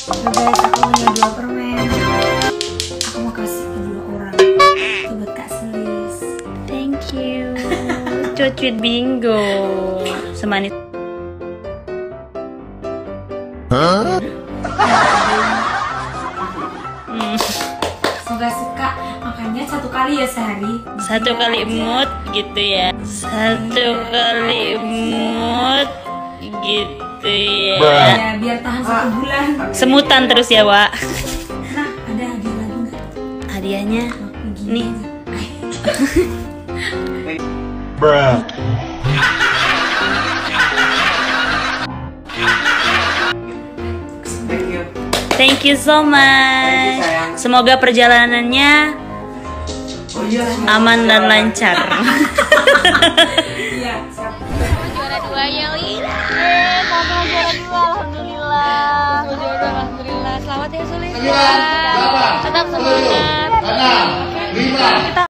guys, aku punya 2 permen. Aku mau kasih ke 2 orang. Itu buat Kak Selis. Thank you. Cuit bingo. Semanis. Semoga suka. Makanya 1 kali ya sehari. 1 kali mood gitu ya. 1 kali mood gitu ya. Ya, biar tahan 1 bulan. Semutan terus ya, Wak. Nah, ada hadiah lagi nggak? Hadiahnya nih. Bruh. Thank you so much. Semoga perjalanannya aman dan lancar. Iya, siap. Juara 2 ya, Lila. Mama juara 2, alhamdulillah. Alhamdulillah. Selamat ya, Sulis. Tetap semangat. 6, 5.